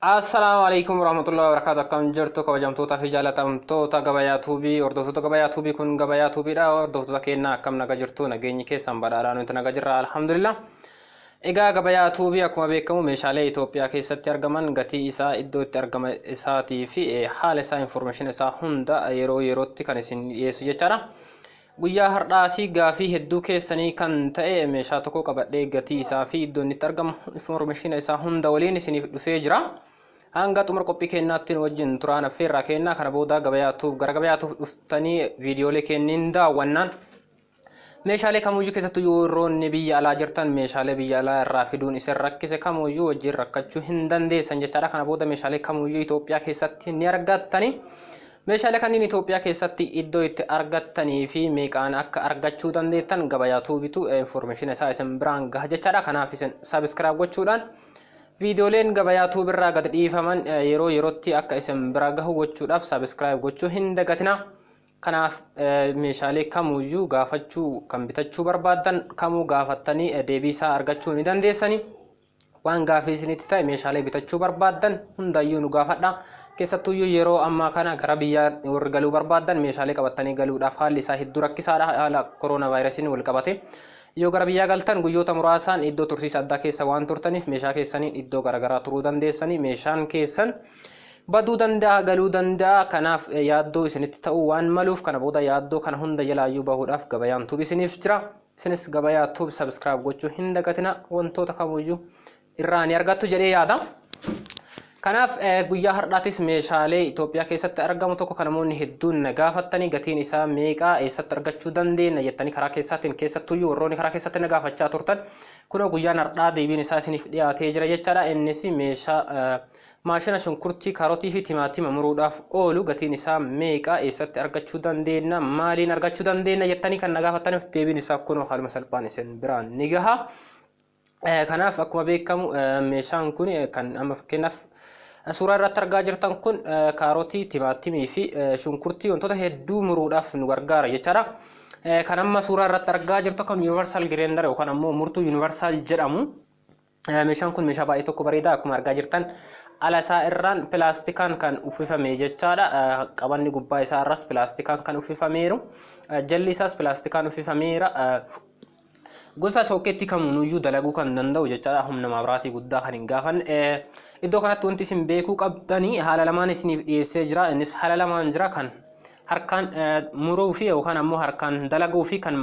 Assalamu alaikum warahmatullahi wabarakatuh. Akkam jirtu kabajamtoota fi jaalatamtoota gabayaa tuubii hordoftoota gabayaa tuubii kun gabayaa tuubiidha. Hordoftoota keenya akkam naga jirtu nageenyi keessan badhaadhaan nuti naga jirra alhamdulillah. Egaa gabayaa tuubii akkuma beekamu meeshaalee Itoophiyaa keessatti argaman gatii isaa iddoo itti argama isaatii fi haala isaa information isaa hunda yeroo yerootti kan isin dhiyeessu jechaadha. Guyyaa har'aasii gaafii hedduu keessanii kan ta'e meeshaa tokko qabadhee gatii isaa fi iddoo inni itti argamu information isaa hunda waliin isiniif dhufee jira. Hanga xumura qophii keenyaatti wajjin turaan affeerraa kennaa kana booda gara gabayaatuuf dhuftanii viidiyoolee kenniin daawwannaan meeshaalee kamuyyuu keessattuu yeroo inni biyya alaa jirtan meeshaalee biyya alaa irraa fiduun isin rakkise kamuyyuu wajjin rakkachuu hin dandeessan jechaadha. Kana booda meeshaalee kamuyyuu Itoophiyaa keessatti ni argattani. Meeshaalee kanneen Itoophiyaa keessatti iddoo itti argattanii fi meeqaan akka argachuu dandeettan gabayaa tuubitu information isaa isin biraan gaha jechaadha. Kanaaf isin subscribe gochuudhaan viidiyooleen gabayaa tuubirraa gad dhiifaman yeroo yerootti akka isin bira gahu gochuudhaaf subscribe gochuu hin dagatina. Kanaaf meeshaalee kamuyyuu gaafachuu kan bitachuu barbaadan kamuu gaafattanii deebii isaa argachuu ni dandeessani. Waan gaafii isinitti ta'e meeshaalee bitachuu barbaadan hundayyuu nu gaafadha. Keessattuu yeroo ammaa kana gara biyyaa warri galuu barbaadan meeshaalee qabatanii galuudhaaf haalli isaa hedduu rakkisaadha. Haala kooroonaa vaayirasiin wal qabate yoo gara biyyaa galtan guyyoota muraasaan iddoo tursiisa addaa keessa waan turtaniif meeshaa keessaniin iddoo garaagaraa turuu dandeessanii meeshaan keessan baduu danda'a galuu danda'a. Kanaaf yaaddoo isinitti ta'uu waan maluuf kana booda yaaddoo kana hunda jalaayyuu bahuudhaaf gabayaan tuubi isiniif jira. Isinis gabayaa tuubi subscribe gochuu hin dagatina. Wantoota kamuyyuu irraa ni argattu jedhee yaada. Kanaaf guyyaa har'aatis meeshaalee Itoophiyaa keessatti argamu tokko kan namoonni hedduun na gaafatanii gatiin isaa meeqa eessatti argachuu dandeenya jettanii karaa keessaatiin keessattuyyuu warroonni karaa keessatti na gaafachaa turtan kunoo guyyaan har'aa deebiin isaa isiniif dhiyaatee jira jechaadha. Innis meeshaa maashina shunkurtii kaarotii fi timaatima muruudhaaf oolu gatiin isaa meeqa eessatti argachuu dandeenya maaliin argachuu dandeenya jettanii kan na gaafataniif deebiin isaa kunoo haaluma salphaan isin biraan ni gaha. Kanaaf akkuma beekamu meeshaan kun kan amma fakkeenyaaf suuraa irratti argaa jirtan kun kaarotii, timaatimii fi shunkurtii wantoota hedduu muruudhaaf nu gargaara jechaadha. Kan amma suuraa irratti argaa jirtu kan universal grinder yookaan ammoo murtuu universal jedhamu. Meeshaan kun meeshaa baay'ee tokko bareedaa akkuma argaa jirtan ala isaa irraan pilaastikaan kan uffifame jechaadha. Qabanni gubbaa isaa irras pilaastikaan kan uffifameeru. Jalli isaas pilaastikaan uffifameera. Gosa sooketti kamuyyuu dalaguu kan danda'u jechaadha. Humna maabiraatii guddaa kan hin gaafanne. Iddoo kanatti wanti isin beekuu qabdanii haala lamaan isiniif dhiyeessee jira. Innis haala lamaan jira kan harkaan muruu fi yookaan ammoo harkaan dalaguu fi kan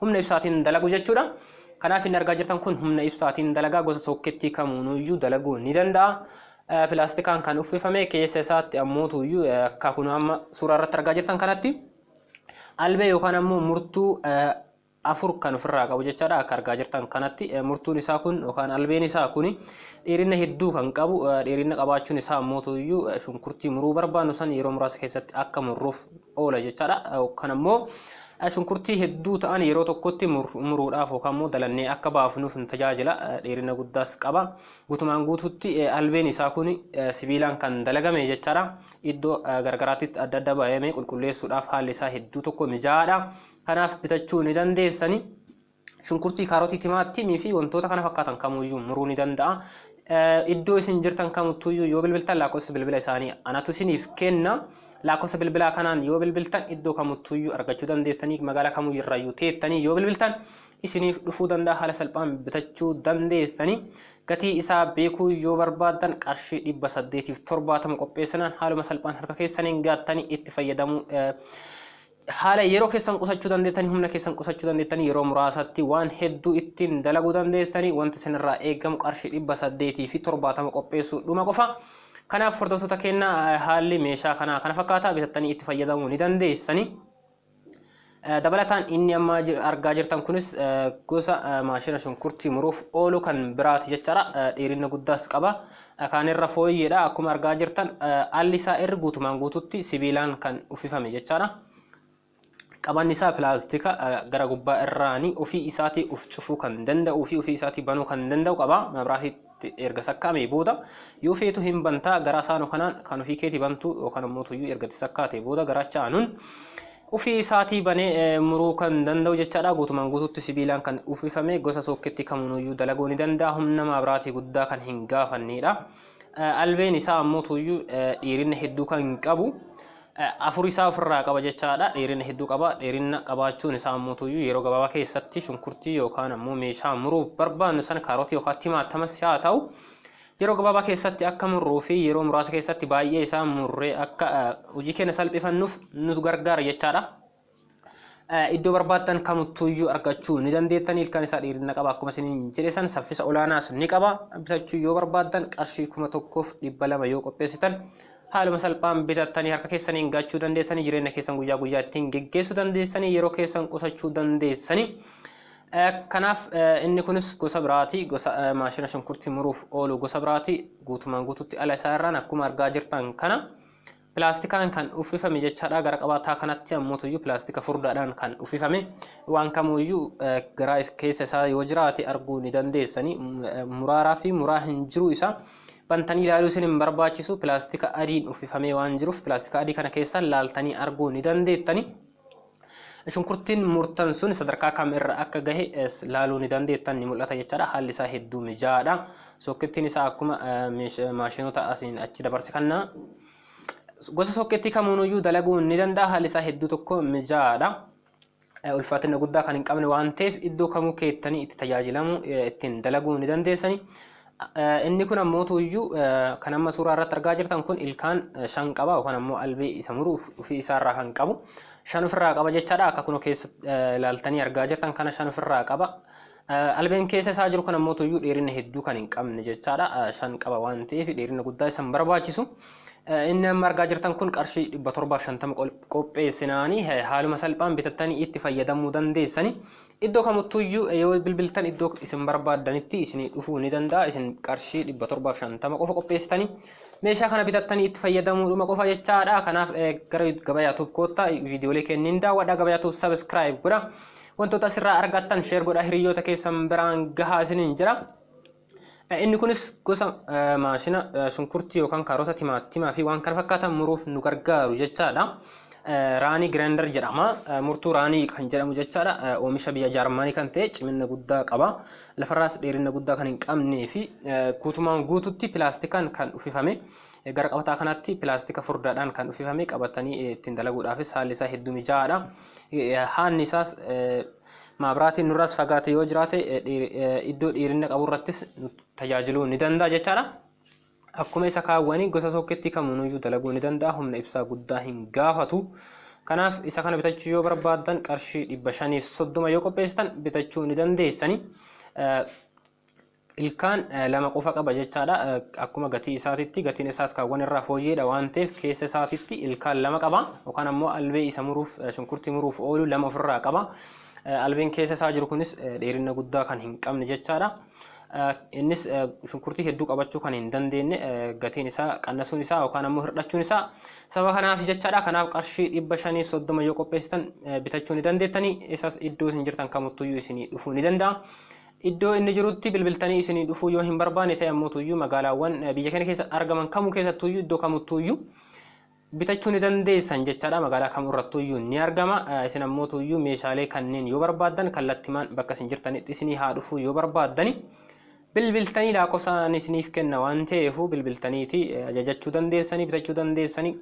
humna ibsaatiin dalagu jechuudha. Kanaaf inni argaa jirtan kun humna ibsaatiin dalagaa gosa sooketti kamuyyuu dalaguu ni danda'a. Pilaastikaan kan uffifame keessa isaatti ammootuyyuu akka kun amma suuraa irratti argaa jirtan kanatti albee yookaan ammoo murtuu afur kan ofirraa qabu jechaadha. Akka argaa jirtan kanatti murtuun isaa kun yookaan albeen isaa kun dheerina hedduu kan qabu. Dheerina qabaachuun isaa ammootuyyuu shunkurtii muruu barbaannu san yeroo muraasa keessatti akka murruuf oola jechaadha. Kan ammoo shunkurtii hedduu ta'an yeroo tokkotti muruudhaaf yookaan ammoo dalannee akka baafnuuf nu tajaajila. Dheerina guddaas qaba. Guutumaan guututti albeen isaa kun sibiilaan kan dalagame jechaadha. Iddoo gargaraatti adda adda baay'ee qulqulleessuudhaaf haalli isaa hedduu tokko mijaa'aadha. Kanaaf bitachuu ni dandeessani. Shunkurtii, kaarotii, timaatimii fi wantoota kana fakkaatan kamuyyuu muruu ni danda'a. Iddoo isin jirtan kamuttuyyuu yoo bilbiltan lakkoofsa bilbila isaanii anatu isiniif kenna. Lakkoofsa bilbilaa kanaan yoo bilbiltan iddoo kamuttuyyuu argachuu dandeessanii magaalaa kamuyyuu irraa yoo teettanii yoo bilbiltan isiniif dhufuu danda'a. Haala salphaan bitachuu dandeessanii. Gatii isaa beekuu yoo barbaadan qarshii 870 qopheessinaan haaluma salphaan harka keessaniin gaattanii itti fayyadamuu haala yeroo keessan qusachuu dandeettanii humna keessan qusachuu dandeettanii yeroo muraasatti waan hedduu ittiin dalaguu dandeettanii wanti isinirraa eegamu qarshii 870 qopheessuu dhuma qofa. Kanaaf hordoftoota keenya haalli meeshaa kana fakkaataa bitattanii itti fayyadamuu ni dandeessanii. Dabalataan inni amma argaa jirtan kunis gosa maashina shunkurtii muruuf oolu kan biraati jechaadha. Dheerina guddaas qaba. Kaan irra fooyyeedha. Akkuma argaa jirtan alli isaa irri guutumaan guututti sibiilaan kan uffifame jechaadha. Qabanni isaa pilaastika gara gubbaa irraanii ofii isaatii uf cufuu kan danda'uu fi ofii isaatii banuu kan danda'u qaba. Maabiraatiitti erga sakkaamee booda yoo feetu hin bantaa garaa saanuu kanaan kan ofii keetii bantu yookaan ammoo tuyyuu ergatti sakkaatee booda garaacha aanuun ofii isaatii banee muruu kan danda'u jechaadha. Guutumaan guututti sibiilaan kan uffifame gosa sooketti kamuyyuu dalaguu ni danda'a. Humna maabiraatii guddaa kan hin gaafannedha. albeen isaa ammoo tuyyuu dheerina hedduu kan qabu afur isaa ofirraa qaba jechaadha. Dheerina hedduu qaba. Dheerina qabaachuun isaa ammoo tuyyuu yeroo gabaabaa keessatti shunkurtii yookaan ammoo meeshaa muruuf barbaannu sana kaarotii yookaan timaatimas haa ta'u yeroo gabaabaa keessatti akka murruu fi yeroo muraasa keessatti baay'ee isaa murree akka hojii keenya salphifannuuf nu gargaara jechaadha. Iddoo barbaaddan kamittuyyuu argachuu ni dandeettani. Ilkaan isaa dheerina qaba akkuma isiniin jedhe san saffisa olaanaas ni qaba. Bitachuu yoo barbaaddan qarshii 1,200 yoo qopheessitan haaluma salphaan bitattanii harka keessaniin gachuu dandeettanii jireenya keessan guyyaa guyyaa ittiin geggeessuu dandeessanii yeroo keessan qusachuu dandeessanii. Kanaaf inni kunis gosa biraati. Gosa maashina shunkurtii muruuf oolu gosa biraati. Guutumaan guututti ala isaa irraan akkuma argaa jirtan kana pilaastikaan kan uffifame jechaadha. Gara qabaataa kanatti ammoo tuyyuu pilaastika furdaadhaan kan uffifame waan kamuyyuu garaa keessa isaa yoo jiraate arguu ni dandeessanii. Muraaraa fi muraa hin jiru isaa bantanii ilaaluu isin hin barbaachisu. Pilaastika adiin uffifamee waan jiruuf pilaastika adii kana keessa laaltanii arguu ni dandeettanii. Shunkurtiin murtan sun sadarkaa kam irra akka gahe laaluu ni dandeettan ni mul'ata jechaadha. Haalli isaa hedduu mijaadha. Sookettiin isaa akkuma maashinoota asiin achi dabarse kana gosa sookettii kamuunuyyuu dalaguu ni danda'a. Haalli isaa hedduu tokko mijaadha. Ulfaatina guddaa kan hin qabne waan ta'eef iddoo kamuu keettanii itti tajaajilamu ittiin dalaguu ni dandeessanii. Inni kun ammoo tuyyuu kan amma suuraa irratti argaa jirtan kun ilkaan 5 qaba yookaan ammoo albee isa muruuf ofii isaarraa kan qabu 5 ofirraa qaba jechaadha. Akka kunoo keessa ilaaltanii argaa jirtan kana 5 ofirraa qaba. Albeen keessa isaa jiru kan ammoo tuyyuu dheerina hedduu kan hin qabne jechaadha. 5 qaba waan ta'eef dheerina guddaa isan barbaachisu. Inni amma argaa jirtan kun qarshii 750 qopheessinaanii haaluma salphaan bitattanii itti fayyadamuu dandeessanii. Iddoo kamittuyyuu yoo bilbiltan iddoo isin barbaaddanitti isin dhufuu ni danda'a. Isin qarshii 750 qofa qopheessitanii meeshaa kana bitattanii itti fayyadamuudhuma qofa jechaadha. Kanaaf gara gabayaa tuub koottaa viidiyoolee kenniin daawwadha. Gabayaa tuub subscribe godha. Wantoota asirraa argattan share godha hiriyoota keessan biraan gahaa isiniin jira. Inni kunis gosa maashina shunkurtii yookaan kaarota timaatimaa fi waan kana fakkaatan muruuf nu gargaaru jechaadha. Raanii grinder jedhama. Murtuu raanii kan jedhamu jechaadha. Oomisha biyya Jaarmanii kan ta'e cimina guddaa qaba. Lafarraas dheerina guddaa kan hin qabnee fi guutumaan guututti pilaastikaan kan uffifame. Gara qabataa kanatti pilaastika furdaadhaan kan uffifame qabatanii ittiin dalaguudhaafis haalli isaa hedduu mijaa'aadha. Haanni isaas maabraatiin nurraas fagaate yoo jiraate iddoo dheerina qabu irrattis tajaajiluu ni danda'a jechaadha. Akkuma isa kaawwanii gosa sookettii kamuunuyyuu dalaguu ni danda'a. Humna ibsaa guddaa hin gaafatu. Kanaaf isa kana bitachuu yoo barbaaddan qarshii 530 yoo qopheessitan bitachuu ni dandeessanii. Ilkaan 2 qofa qaba jechaadha. Akkuma gatii isaatitti gatiin isaas kaawwan irraa fooyyeedha waan ta'eef keessa isaatitti ilkaan 2 qaba yookaan ammoo albee isa muruuf shunkurtii muruuf oolu 2 ofirraa qaba. Albeen keessa isaa jiru kunis dheerina guddaa kan hin qabne jechaadha. Innis shunkurtii hedduu qabachuu kan hin dandeenye gatiin isaa qannasuun isaa yookaan ammoo hirdhachuun isaa sababa kanaaf jechaadha. Kanaaf qarshii 530 yoo qopheessitan bitachuu ni dandeettanii. Isas iddoo isin jirtan kamittuyyuu isinii dhufuu ni danda'a. Iddoo inni jirutti bilbiltanii isinii dhufuu yoo hin barbaanne ta'e ammoo tuyyuu magaalaawwan biyya kana keessa argaman kamuu keessattuyyuu iddoo kamittuyyuu bitachuu ni dandeessan jechaadha. Magaalaa kamurrattuyyuu ni argama. Isin ammoo tuyyuu meeshaalee kanneen yoo barbaaddan kallattimaan bakka isin jirtanitti isinii haa dhufuu yoo barbaaddani bilbiltanii lakkoofsaan isiniif kenna waan ta'eef bilbiltaniiti ajajachuu dandeessanii bitachuu dandeessanii.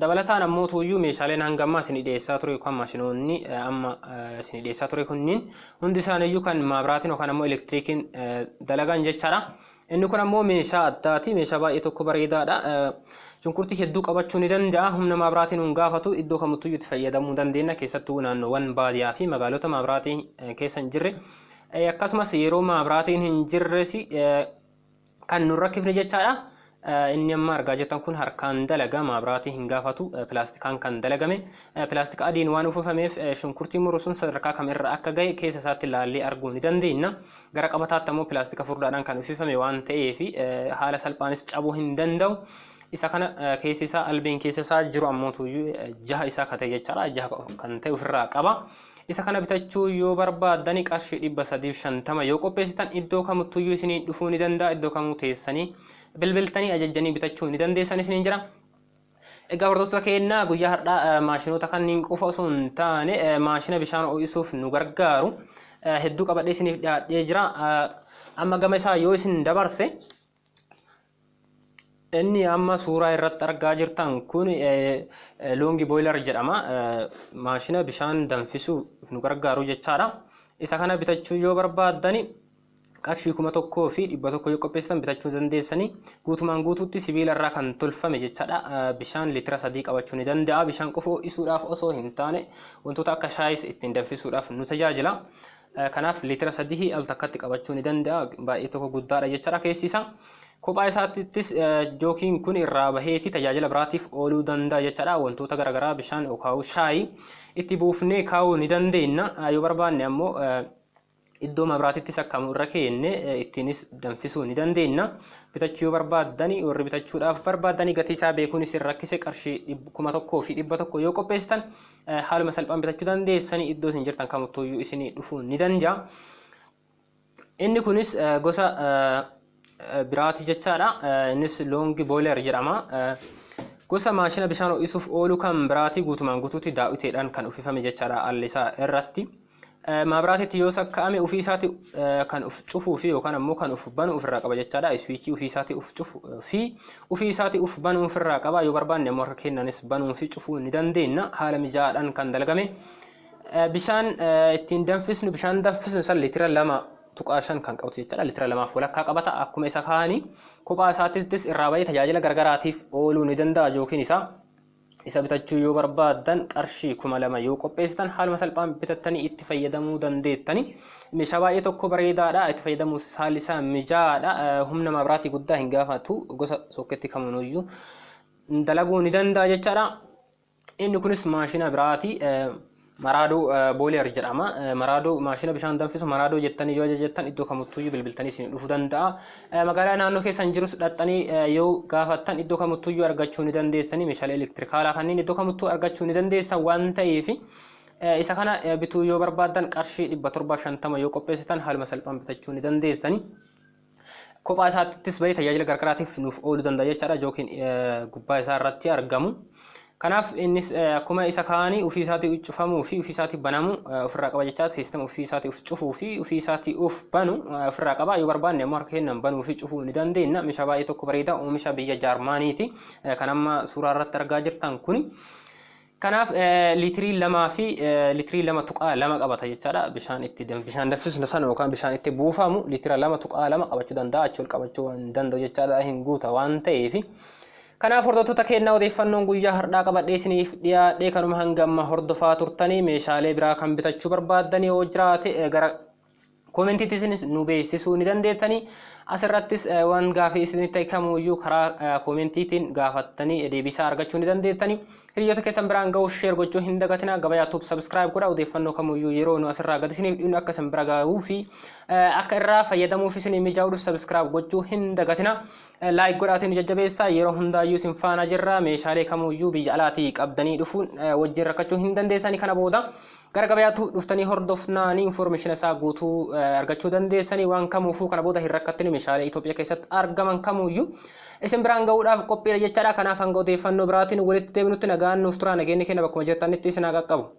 Dabalataan ammoo tuyyuu meeshaaleen hanga ammaa isinii dhiyeessaa ture yookaan maashinoonni amma isinii dhiyeessaa ture kunniin hundi isaaniiyyuu kan maabraatiin yookaan ammoo elektiriikiin dalagan jechaadha. Inni kun ammoo meeshaa addaati. Meeshaa baay'ee tokko bareedaadha. Shunkurtii hedduu qabachuu ni danda'a. Humna maabraatiin hin gaafatu. Iddoo kamittuyyuu itti fayyadamuu dandeenya. Keessattuu naannoowwan baadiyyaa fi magaalota maabraatiin keessa hin jirre akkasumas yeroo maabraatiin hin jirres kan nu rakkifne jechaadha. Inni amma argaa jirtan kun harkaan dalaga maabraatii hin gaafatu. Pilaastikaan kan dalagame. Pilaastika adiin waan uffifameef shunkurtii muruu sun sadarkaa kamirra akka gahe keessa isaatti ilaallee arguu ni dandeenya. Gara qabataatti ammoo pilaastika furdaadhaan kan uffifame waan ta'eef haala salphaanis cabuu hin danda'u. Isa kana keessi isaa albeen keessa isaa jiru ammoo tuyyuu 6 isaa kate jechaadha. 6 kan ta'e ofirraa qaba. Isa kana bitachuu yoo barbaaddan qarshii 350 yoo qopheessitan iddoo kamittuyyuu isinii dhufuu ni danda'a. Iddoo kamuu teessanii bilbiltanii ajajjanii bitachuu ni dandeessan isiniin jira. Egaa hordoftoota keenya guyyaa har'aa maashinoota kanneen qofa osoo hin taane maashina bishaan ho'isuuf nu gargaaru hedduu qabadhee isiniif dhiyaadhee jira. amma gama isaa yoo isin dabarse inni amma suuraa irratti argaa jirtan kun longi boiler jedhama. Maashina bishaan danfisuuf nu gargaaru jechaadha. Isa kana bitachuu yoo barbaaddani qarshii 1,100 yoo qopheessitan bitachuu dandeessanii guutumaan guutuutti sibiila irraa kan tolfame jechaadha. Bishaan liitira 3 qabachuu ni danda'a. Bishaan qofa ho'isuudhaaf osoo hin taane wantoota akka shaayis ittiin danfisuudhaaf nu tajaajila. Kanaaf liitira 3 al takkatti qabachuu ni danda'a. Baay'ee tokko guddaadha jechaadha keessi isaa. Kophaa isaattis jookiin kun irraa baheeti tajaajila biraatiif ooluu danda'a jechaadha. Wantoota garaagaraa bishaan yookaan shaayii itti buufnee kaa'uu ni dandeenya. Yoo barbaanne ammoo iddoo mabraatittis akkamu irra keenne ittiinis danfisuu ni dandeenya. Bitachuu yoo barbaaddani warri bitachuudhaaf barbaaddani gatii isaa beekuun isin rakkise qarshii 1,100 yoo qopheessitan haaluma salphaan bitachuu dandeessanii iddoo isin jirtan kamittuyyuu isin dhufuu ni danda'a. Inni kunis gosa biraati jechaadha. Innis longi boiler jedhama. Gosa maashina bishaan ho'isuuf oolu kan biraati guutumaan guutuutti daa'uteedhaan kan uffifame jechaadha alli isaa irratti. Mabraatitti yoo sakka'ame ofii isaati kan uf cufuu fi yookaan ammoo kan uf banu ofirraa qaba jechaadha. Iswiichii ofii isaati uf cufuu fi ofii isaati uf banu ofirraa qaba. Yoo barbaanne ammoo harka keenyanis banuu fi cufuu ni dandeenya. Haala mijaa'aadhaan kan dalagame. Bishaan ittiin danfisnu bishaan danfisnu san liitira 2.5 kan qabatu jechaadha. Liitira 2 walakkaa qabata. Akkuma isa kaanii kophaa isaattis irraa bahee tajaajila gargaraatiif ooluu ni danda'a jookiin isaa. Isa bitachuu yoo barbaadan qarshii 2,000 yoo qopheessitan haaluma salphaan bitattanii itti fayyadamuu dandeettani. Meeshaa baay'ee tokko bareedaadha. Itti fayyadamuu haalli isaa mijaa'aadha. Humna mabraatii guddaa hin gaafatu. Gosa sokketti kamiiyyuu dalaguu ni danda'a jechaadha. Inni kunis maashina biraati. Maraadoo boiler jedhama. Maraadoo maashina bishaan danfisu maraadoo jettanii yoo jettan iddoo kamittuyyuu bilbiltanii isin dhufuu danda'a. Magaalaa naannoo keessan jirus dhaxxanii yoo gaafattan iddoo kamittuyyuu argachuu ni dandeessanii meeshaalee elektirikaalaa kanneen iddoo kamittuu argachuu ni dandeessan waan ta'eef isa kana bituu yoo barbaadan qarshii 750 yoo qopheessitan haaluma salphaan bitachuu ni dandeessanii. Kophaa isaattis bahee tajaajila gargaraatiif nuuf ooluu danda'a jechaadha. Jookiin gubbaa isaa irratti argamu. Kanaaf innis akkuma isa kaanii ofii isaatii cufamuu fi ofii isaatii banamu ofirraa qaba jechaadha. Siistama ofii isaatii cufuu fi ofii isaatii banu ofirraa qaba. Yoo barbaanne ammoo harka keenyaan banuu fi cufuu ni dandeenya. Meeshaa baay'ee tokko bareeda oomisha biyya Jaarmaaniiti. Kan amma suuraa irratti argaa jirtan kuni. Kanaaf liitirii 2 fi liitirii 2.2 qabata jechaadha. Bishaan danfisnu sana yookaan bishaan itti buufamu liitira 2.2 qabachuu danda'a. Achi ol qabachuu hin danda'u jechaadha. Hin guuta waan ta'eef. Kanaaf hordoftoota keenyaa odeeffannoon guyyaa har'aa qabadhee isiniif dhiyaadhee kanuma hanga amma hordofaa turtanii meeshaalee biraa kan bitachuu barbaadan yoo jiraate gara koomentiitis nu beeksisuu ni dandeettanii. Asirrattis waan gaafii isinitti kamiyyuu karaa koomentiitiin gaafattanii deebisaa argachuu ni dandeettanii. Hiriyoota keessan biraan ga'uuf sheer gochuu hin dagatinaa. Gabayaa tuub subscribe godhaa odeeffannoo kamiyyuu yeroo nu asirraa gad isiniif dhiibnu akka isin bira ga'uu fi akka irraa fayyadamuuf isin mijaa'uuf subscribe gochuu hin dagatinaa. Like godhaatiin jajjabeessaa yeroo hundaayyuu isin faana jirra. Meeshaalee kamiyyuu biyya alaatii qabdanii dhufuun wajjin rakkachuu hin dandeessanii kana booda gara gabayaatu dhuftanii hordofnaanii information isaa guutuu argachuu dandeessanii waan kamuufuu kana booda hin rakkattanii meeshaalee Itoophiyaa keessatti argaman kamuyyuu isin biraan ga'uudhaaf qophiidha jechaadha. Kanaaf hanga odeeffannoo biraatiin walitti deebinutti nagaan nuuf turaa. Nageenyi keenya bakkuma jirtanitti isin haa qaqqabu.